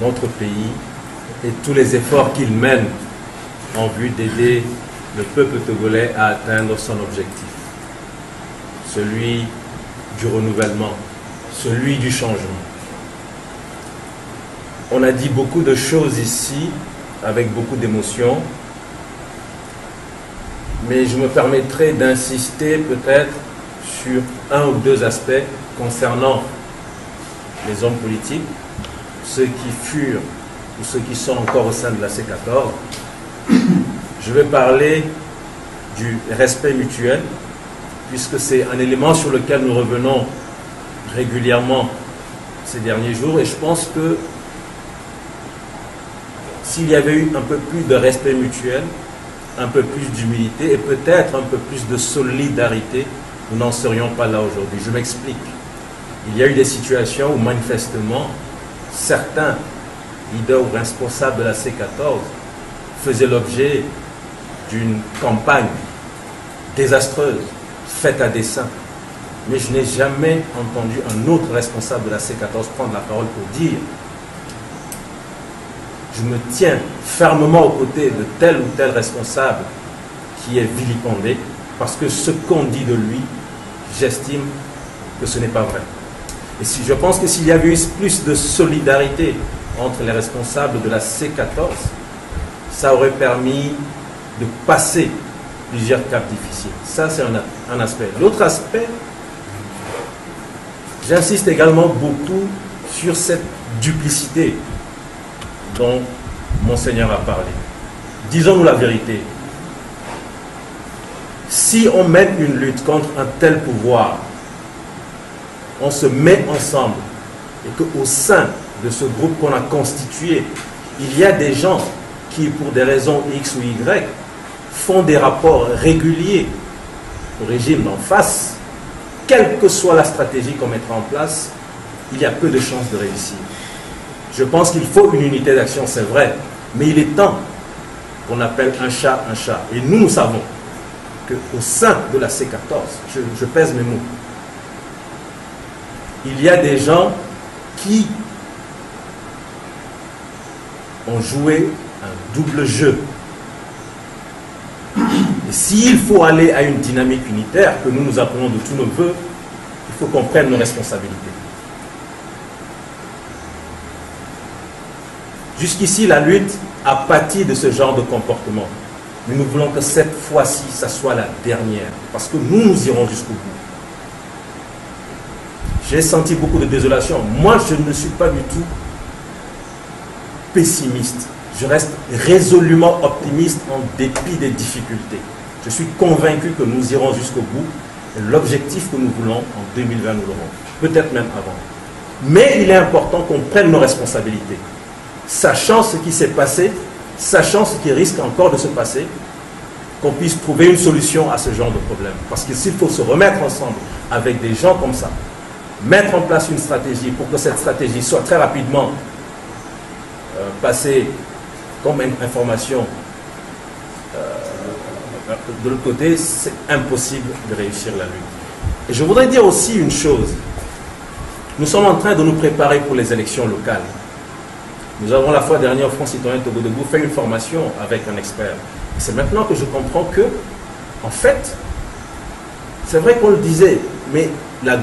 notre pays et tous les efforts qu'il mène en vue d'aider le peuple togolais à atteindre son objectif, celui du renouvellement, celui du changement. On a dit beaucoup de choses ici, avec beaucoup d'émotion, mais je me permettrai d'insister peut-être sur un ou deux aspects concernant les hommes politiques, ceux qui furent ou ceux qui sont encore au sein de la C14. Je vais parler du respect mutuel, puisque c'est un élément sur lequel nous revenons régulièrement ces derniers jours, et je pense que s'il y avait eu un peu plus de respect mutuel, un peu plus d'humilité et peut-être un peu plus de solidarité, nous n'en serions pas là aujourd'hui. Je m'explique. Il y a eu des situations où manifestement certains leaders ou responsables de la C14 faisaient l'objet d'une campagne désastreuse, faite à dessein. Mais je n'ai jamais entendu un autre responsable de la C14 prendre la parole pour dire: je me tiens fermement aux côtés de tel ou tel responsable qui est vilipendé, parce que ce qu'on dit de lui, j'estime que ce n'est pas vrai. Et si je pense que s'il y avait eu plus de solidarité entre les responsables de la C14, ça aurait permis de passer plusieurs caps difficiles. Ça, c'est un aspect. L'autre aspect, j'insiste également beaucoup sur cette duplicité dont Monseigneur a parlé. Disons-nous la vérité. Si on mène une lutte contre un tel pouvoir, on se met ensemble et qu'au sein de ce groupe qu'on a constitué, il y a des gens qui, pour des raisons X ou Y, font des rapports réguliers au régime d'en face, quelle que soit la stratégie qu'on mettra en place, il y a peu de chances de réussir. Je pense qu'il faut une unité d'action, c'est vrai, mais il est temps qu'on appelle un chat un chat. Et nous savons qu'au sein de la C14, je pèse mes mots, il y a des gens qui ont joué un double jeu. Et s'il faut aller à une dynamique unitaire, que nous appelons de tous nos voeux, il faut qu'on prenne nos responsabilités. Jusqu'ici, la lutte a pâti de ce genre de comportement. Mais nous voulons que cette fois-ci, ça soit la dernière. Parce que nous irons jusqu'au bout. J'ai senti beaucoup de désolation. Moi, je ne suis pas du tout pessimiste. Je reste résolument optimiste en dépit des difficultés. Je suis convaincu que nous irons jusqu'au bout. Et l'objectif que nous voulons, en 2020, nous l'aurons. Peut-être même avant. Mais il est important qu'on prenne nos responsabilités. Sachant ce qui s'est passé, sachant ce qui risque encore de se passer, qu'on puisse trouver une solution à ce genre de problème. Parce que s'il faut se remettre ensemble avec des gens comme ça, mettre en place une stratégie pour que cette stratégie soit très rapidement passée comme une information de l'autre côté, c'est impossible de réussir la lutte. Et je voudrais dire aussi une chose. Nous sommes en train de nous préparer pour les élections locales. Nous avons la fois dernière au Front Citoyen Togo Debout fait une formation avec un expert. C'est maintenant que je comprends que, en fait, c'est vrai qu'on le disait, mais la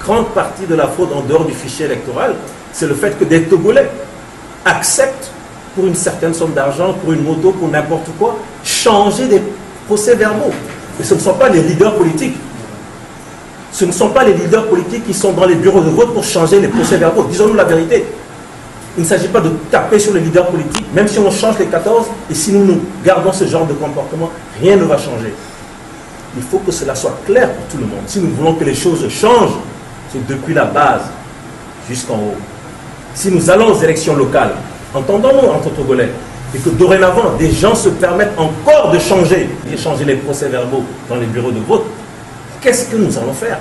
grande partie de la fraude en dehors du fichier électoral, c'est le fait que des Togolais acceptent, pour une certaine somme d'argent, pour une moto, pour n'importe quoi, changer des procès-verbaux. Et ce ne sont pas les leaders politiques. Ce ne sont pas les leaders politiques qui sont dans les bureaux de vote pour changer les procès-verbaux. Disons-nous la vérité. Il ne s'agit pas de taper sur les leaders politiques, même si on change les 14, et si nous gardons ce genre de comportement, rien ne va changer. Il faut que cela soit clair pour tout le monde. Si nous voulons que les choses changent, c'est depuis la base jusqu'en haut. Si nous allons aux élections locales, entendons-nous entre Togolais, et que dorénavant, des gens se permettent encore de changer les procès-verbaux dans les bureaux de vote, qu'est-ce que nous allons faire?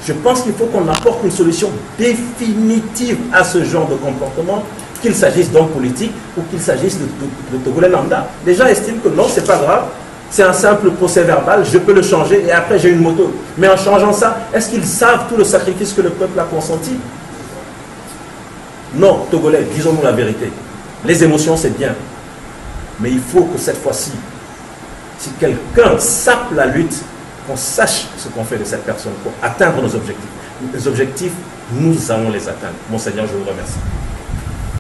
Je pense qu'il faut qu'on apporte une solution définitive à ce genre de comportement, qu'il s'agisse d'hommes politiques ou qu'il s'agisse de Togolais lambda. Les gens estiment que non, c'est pas grave, c'est un simple procès verbal, je peux le changer et après j'ai une moto. Mais en changeant ça, est-ce qu'ils savent tout le sacrifice que le peuple a consenti? Non, Togolais, disons-nous la vérité. Les émotions, c'est bien. Mais il faut que cette fois-ci, si quelqu'un sape la lutte, qu'on sache ce qu'on fait de cette personne pour atteindre nos objectifs. Les objectifs, nous allons les atteindre. Monseigneur, je vous remercie.